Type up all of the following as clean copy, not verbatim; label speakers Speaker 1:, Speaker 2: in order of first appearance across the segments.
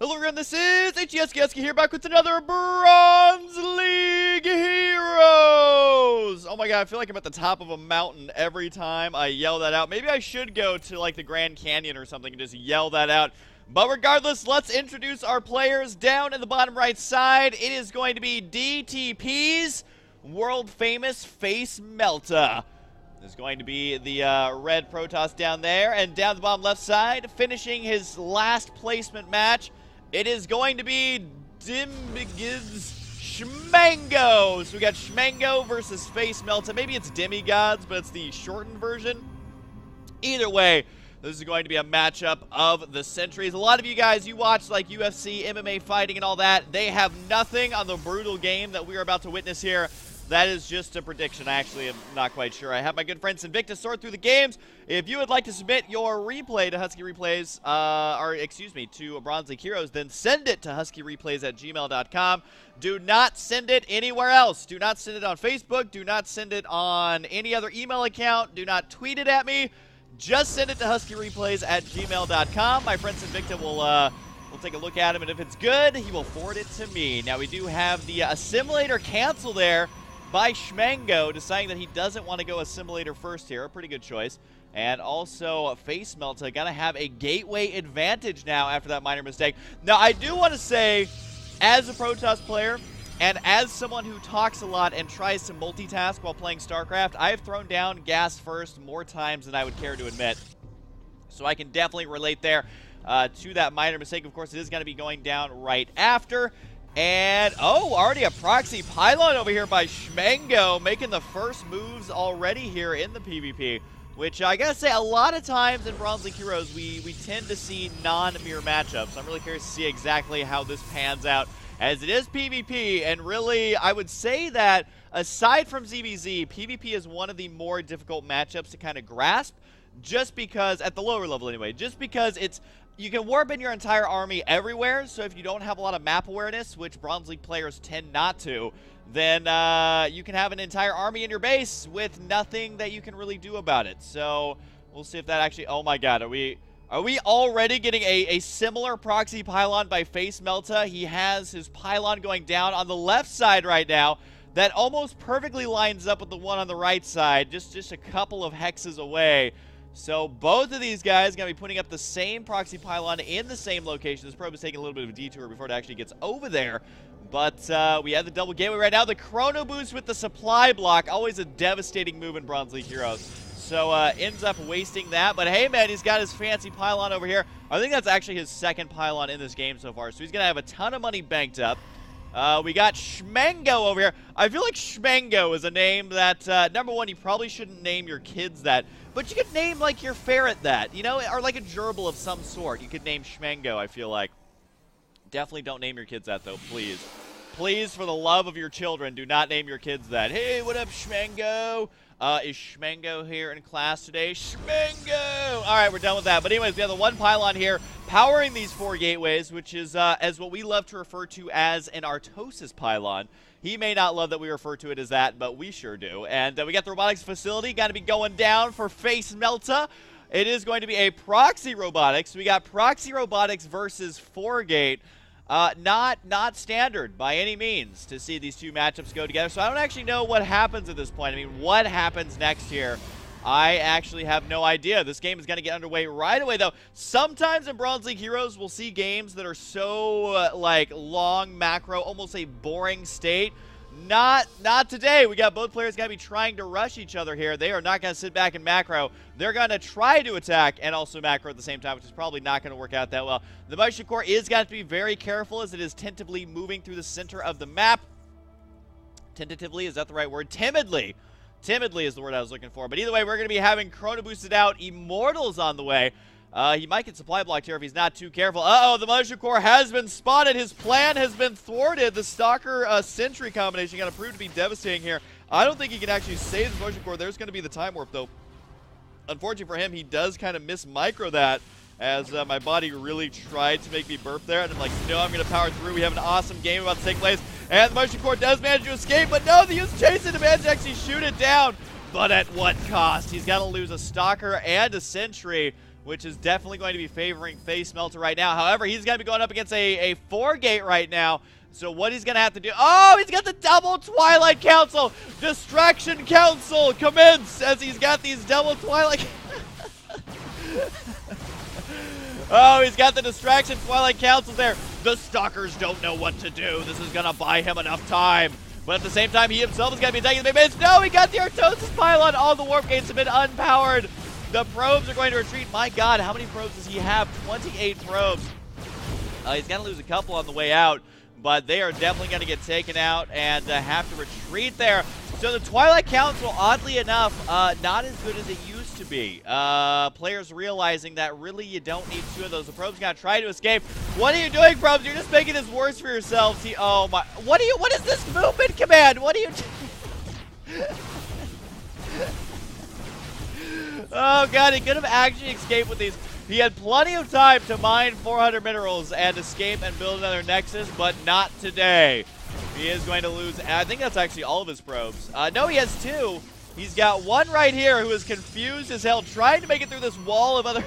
Speaker 1: Hello everyone, this is HuskyStarcraft here, back with another Bronze League Heroes! Oh my god, I feel like I'm at the top of a mountain every time I yell that out. Maybe I should go to like the Grand Canyon or something and just yell that out. But regardless, let's introduce our players. Down in the bottom right side, it is going to be DTP's world famous Facemelta. There's going to be the red Protoss down there, and down the bottom left side, finishing his last placement match, it is going to be Schmango. So we got Schmango versus Facemelta. Maybe it's Demigods, but it's the shortened version. Either way, this is going to be a matchup of the centuries. A lot of you guys, you watch like UFC, MMA fighting and all that. They have nothing on the brutal game that we are about to witness here. That is just a prediction. I actually am not quite sure. I have my good friends Invictus sort through the games. If you would like to submit your replay to Husky Replays, to Bronze League Heroes, then send it to huskyreplays@gmail.com. Do not send it anywhere else. Do not send it on Facebook. Do not send it on any other email account. Do not tweet it at me. Just send it to huskyreplays@gmail.com. My friend Invictus will take a look at him, and if it's good, he will forward it to me. Now, we do have the Assimilator cancel there by Schmango, deciding that he doesn't want to go Assimilator first here. A pretty good choice. And also, Facemelta going to have a gateway advantage now after that minor mistake. Now, I do want to say, as a Protoss player, and as someone who talks a lot and tries to multitask while playing StarCraft, I have thrown down gas first more times than I would care to admit. So I can definitely relate there to that minor mistake. Of course, it is going to be going down right after. And, oh, already a proxy pylon over here by Schmango, making the first moves already here in the PvP, which I gotta say, a lot of times in Bronze League Heroes, we tend to see non-mirror matchups. I'm really curious to see exactly how this pans out, as it is PvP, and really, I would say that aside from ZVZ, PvP is one of the more difficult matchups to kind of grasp, just because, at the lower level anyway, just because you can warp in your entire army everywhere, so if you don't have a lot of map awareness, which Bronze League players tend not to, then you can have an entire army in your base with nothing that you can really do about it. So we'll see if that actually, oh my god, are we already getting a similar proxy pylon by Facemelta? He has his pylon going down on the left side right now. That almost perfectly lines up with the one on the right side, just a couple of hexes away. So both of these guys are going to be putting up the same proxy pylon in the same location. This probe is taking a little bit of a detour before it actually gets over there. But we have the double gateway right now. The chrono boost with the supply block, always a devastating move in Bronze League Heroes. So ends up wasting that. But hey, man, he's got his fancy pylon over here. I think that's actually his second pylon in this game so far. So he's going to have a ton of money banked up. We got Schmango over here. I feel like Schmango is a name that, number one, you probably shouldn't name your kids that. But you could name, like, your ferret that, you know, or like a gerbil of some sort. You could name Schmango, I feel like. Definitely don't name your kids that, though, please. Please, for the love of your children, do not name your kids that. Hey, what up, Schmango? Is Schmango here in class today? Schmango! All right, we're done with that. But anyways, we have the one pylon here powering these four gateways, which is as what we love to refer to as an Artosis pylon. He may not love that we refer to it as that, but we sure do. And we got the robotics facility got to be going down for Facemelta. It is going to be a proxy robotics. We got proxy robotics versus 4-gate. Not standard by any means to see these two matchups go together. So I don't actually know what happens at this point. I mean, what happens next here? I actually have no idea. This game is going to get underway right away, though. Sometimes in Bronze League Heroes, we'll see games that are so, like, long, macro, almost a boring state. Not today. We got both players going to be trying to rush each other here. They are not going to sit back in macro. They're going to try to attack and also macro at the same time, which is probably not going to work out that well. The Motion Core is going to be very careful as it is tentatively moving through the center of the map. Tentatively, is that the right word? Timidly. Timidly is the word I was looking for. But either way, we're going to be having Chrono boosted out. Immortals on the way. He might get supply blocked here if he's not too careful. Uh-oh, the Motion Core has been spotted. His plan has been thwarted. The Stalker Sentry combination going to prove to be devastating here. I don't think he can actually save the Motion Core. There's going to be the Time Warp, though. Unfortunately for him, he does kind of miss-micro that, as my body really tried to make me burp there. And I'm like, no, I'm going to power through. We have an awesome game about to take place. And the Motion Core does manage to escape, but no, the use chasing to manage to actually shoot it down. But at what cost? He's got to lose a Stalker and a Sentry, which is definitely going to be favoring Facemelta right now. However, he's going to be going up against a 4-gate right now. So what he's going to have to do... Oh, he's got the double Twilight Council! Distraction Council commence as he's got these double Twilight... Oh, he's got the Distraction Twilight Council there. The Stalkers don't know what to do. This is going to buy him enough time. But at the same time, he himself is going to be attacking the main base. No, he got the Artosis Pylon. All the warp gates have been unpowered. The probes are going to retreat. My God, how many probes does he have? 28 probes. He's going to lose a couple on the way out, but they are definitely going to get taken out and have to retreat there. So the Twilight Council, oddly enough, not as good as it used to be. Players realizing that really you don't need 2 of those. The probes going to try to escape. What are you doing, probes? You're just making this worse for yourselves. Oh my! What is this movement command? What are you? Oh God, he could have actually escaped with these. He had plenty of time to mine 400 minerals and escape and build another Nexus, but not today. He is going to lose. I think that's actually all of his probes. No, he has 2. He's got 1 right here who is confused as hell, trying to make it through this wall of other...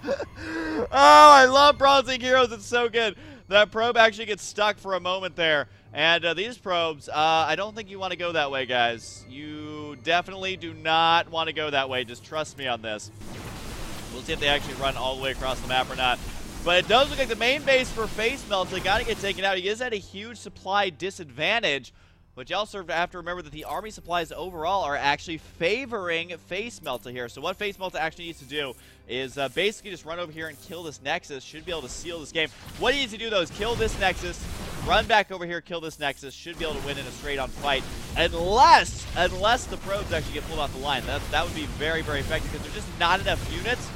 Speaker 1: Oh, I love Bronze League Heroes. It's so good. That probe actually gets stuck for a moment there. And these probes, I don't think you want to go that way, guys. You definitely do not want to go that way. Just trust me on this. We'll see if they actually run all the way across the map or not. But it does look like the main base for Facemelta got to get taken out. He is at a huge supply disadvantage. But you also have to remember that the army supplies overall are actually favoring Facemelta here. So what Facemelta actually needs to do is basically just run over here and kill this Nexus. Should be able to seal this game. What he needs to do, though, is kill this Nexus, run back over here, kill this Nexus. Should be able to win in a straight-on fight. Unless the probes actually get pulled off the line. That would be very, very effective because there's just not enough units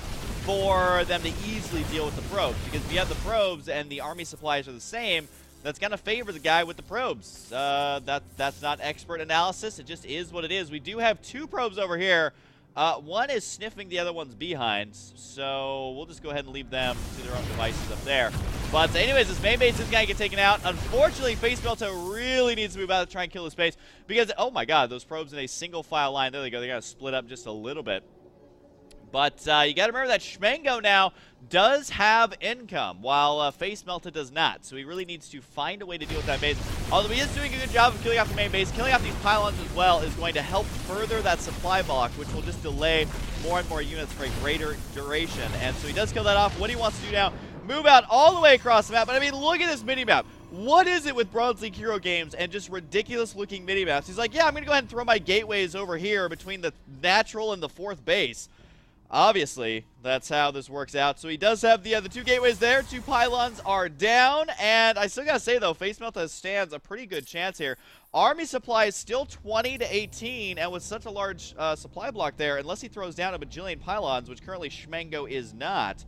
Speaker 1: for them to easily deal with the probes. Because if you have the probes and the army supplies are the same, that's going to favor the guy with the probes. That's not expert analysis. It just is what it is. We do have 2 probes over here. One is sniffing the other one's behinds. So we'll just go ahead and leave them to their own devices up there. But anyways, this main base is going to get taken out. Unfortunately, Facemelta really needs to move out to try and kill this base. Because, oh my God, those probes in a single file line. There they go. They got to split up just a little bit. But you got to remember that Schmango now does have income, while Facemelta does not. So he really needs to find a way to deal with that base. Although he is doing a good job of killing off the main base, killing off these pylons as well is going to help further that supply block, which will just delay more and more units for a greater duration. And so he does kill that off. What he wants to do now, move out all the way across the map. But I mean, look at this mini-map. What is it with Bronze League Hero games and just ridiculous-looking mini-maps? He's like, yeah, I'm going to go ahead and throw my gateways over here between the natural and the 4th base. Obviously, that's how this works out. So he does have the 2 gateways there. 2 pylons are down. And I still got to say, though, Facemelta stands a pretty good chance here. Army supply is still 20 to 18. And with such a large supply block there, unless he throws down a bajillion pylons, which currently Schmango is not,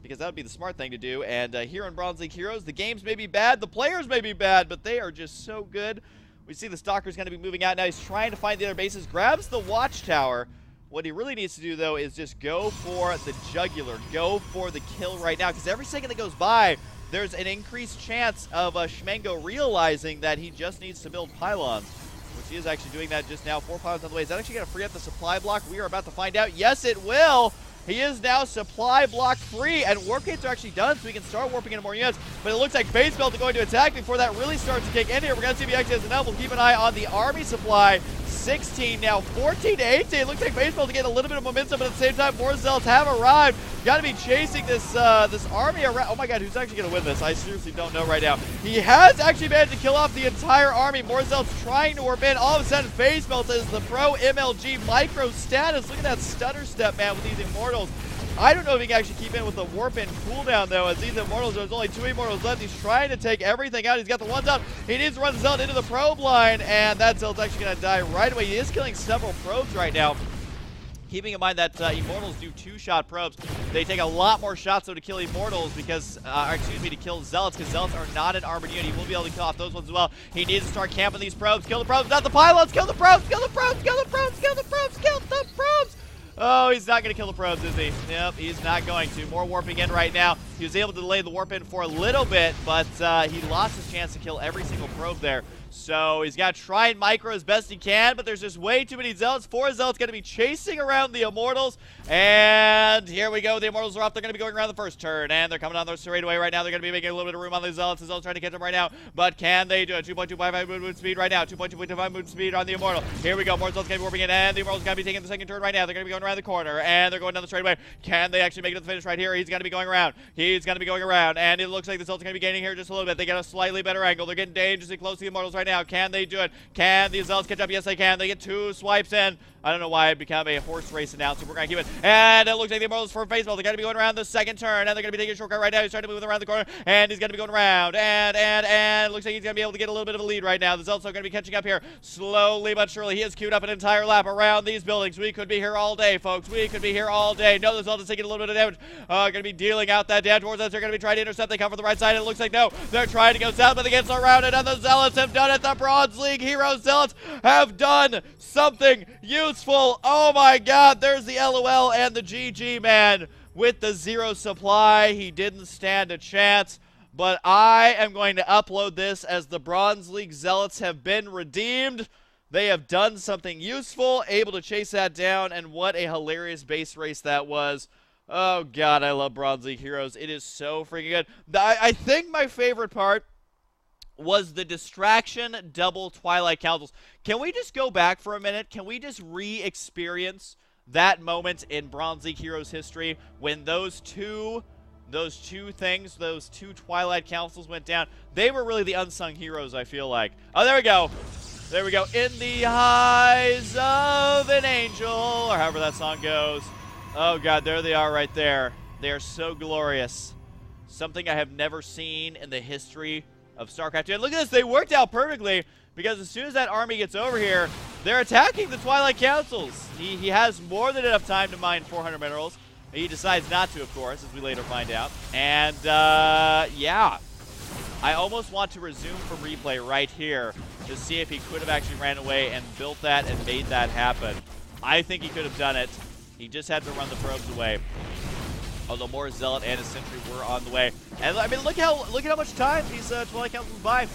Speaker 1: because that would be the smart thing to do. And here in Bronze League Heroes, the games may be bad, the players may be bad, but they are just so good. We see the Stalker's going to be moving out now. He's trying to find the other bases, grabs the watchtower. What he really needs to do, though, is just go for the jugular. Go for the kill right now. Because every second that goes by, there's an increased chance of Schmango realizing that he just needs to build pylons. Which he is actually doing that just now. 4 pylons on the way. Is that actually going to free up the supply block? We are about to find out. Yes, it will. He is now supply block free, and warp gates are actually done, so we can start warping into more units. But it looks like Facemelta going to attack before that really starts to kick in here. We're going to see if he actually has enough. We'll keep an eye on the army supply. 16 now, 14 to 18. It looks like Facemelta getting a little bit of momentum, but at the same time, more Zealots have arrived. Got to be chasing this this army around. Oh my God, who's actually going to win this? I seriously don't know right now. He has actually managed to kill off the entire army. More Zealots trying to warp in. All of a sudden, Facemelta is the pro MLG micro status. Look at that stutter step, man, with these Immortals. I don't know if he can actually keep in with the warp in cooldown, though, as these Immortals, there's only 2 Immortals left. He's trying to take everything out. He's got the ones up. He needs to run the Zealot into the probe line, and that Zealot's actually going to die right away. He is killing several probes right now. Keeping in mind that Immortals do 2-shot probes. They take a lot more shots, though, to kill Immortals because, to kill Zealots, because Zealots are not an armored unit. He will be able to kill off those ones as well. He needs to start camping these probes. Kill the probes, not the pylons. Kill the probes, kill the probes, kill the probes, kill the probes, kill the probes. Oh, he's not going to kill the probes, is he? Yep, he's not going to. More warping in right now. He was able to delay the warp in for a little bit, but he lost his chance to kill every single probe there. So he's got to try and micro as best he can, but there's just way too many Zealots. 4 Zealots going to be chasing around the Immortals. And here we go. The Immortals are off. They're going to be going around the first turn, and they're coming on their straightaway right now. They're going to be making a little bit of room on the Zealots. The Zealots trying to catch them right now, but can they do it? 2.255 movement speed right now. 2.255 movement speed on the Immortal. Here we go. More Zealots going to be warping in, and the Immortals going to be taking the second turn right now. They're going to be going around the corner, and they're going down the straightaway. Can they actually make it to the finish right here? He's going to be going around. He's going to be going around, and it looks like the Zealots are going to be gaining here just a little bit. They get a slightly better angle. They're getting dangerously close to the Immortals right now. Can they do it? Can the Zealots catch up? Yes, they can. They get 2 swipes in. I don't know why it became a horse race announcer. We're going to keep it. And it looks like the Immortals for Facemelta. They're going to be going around the second turn, and they're going to be taking a shortcut right now. He's trying to move around the corner, and he's going to be going around. And it looks like he's going to be able to get a little bit of a lead right now. The Zealots are going to be catching up here slowly but surely. He has queued up an entire lap around these buildings. We could be here all day, folks. We could be here all day. No, the Zealots is taking a little bit of damage. Going to be dealing out that damage towards us. They're going to be trying to intercept. They come from the right side, and it looks like no. They're trying to go south, but they get surrounded, and the Zealots have done it. The Bronze League Heroes Zealots have done something useful. Oh my God, there's the LOL and the GG, man. With the 0 supply, he didn't stand a chance. But I am going to upload this as the Bronze League Zealots have been redeemed. They have done something useful, able to chase that down, and what a hilarious base race that was. Oh God, I love Bronze League Heroes. It is so freaking good. I think my favorite part was the distraction double Twilight Councils. Can we just go back for a minute? Can we just re-experience that moment in Bronze League Heroes history when those two Twilight Councils went down? They were really the unsung heroes, I feel like. Oh, there we go. There we go. In the eyes of an angel, or however that song goes. Oh God, there they are right there. They are so glorious. Something I have never seen in the history of StarCraft. And look at this, they worked out perfectly, because as soon as that army gets over here, they're attacking the Twilight Councils. He has more than enough time to mine 400 minerals. He decides not to, of course, as we later find out. And, yeah. I almost want to resume from replay right here to see if he could have actually ran away and built that and made that happen. I think he could have done it. He just had to run the probes away. Although more Zealot and his Sentry were on the way. And I mean, look at how much time these Twilight Councils buy.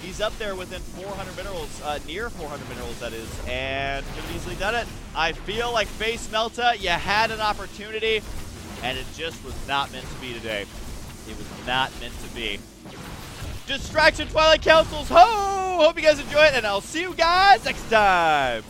Speaker 1: He's up there within 400 minerals, near 400 minerals, that is, and could have easily done it. I feel like Facemelta, you had an opportunity, and it just was not meant to be today. It was not meant to be. Distraction Twilight Councils, ho! Hope you guys enjoy it, and I'll see you guys next time.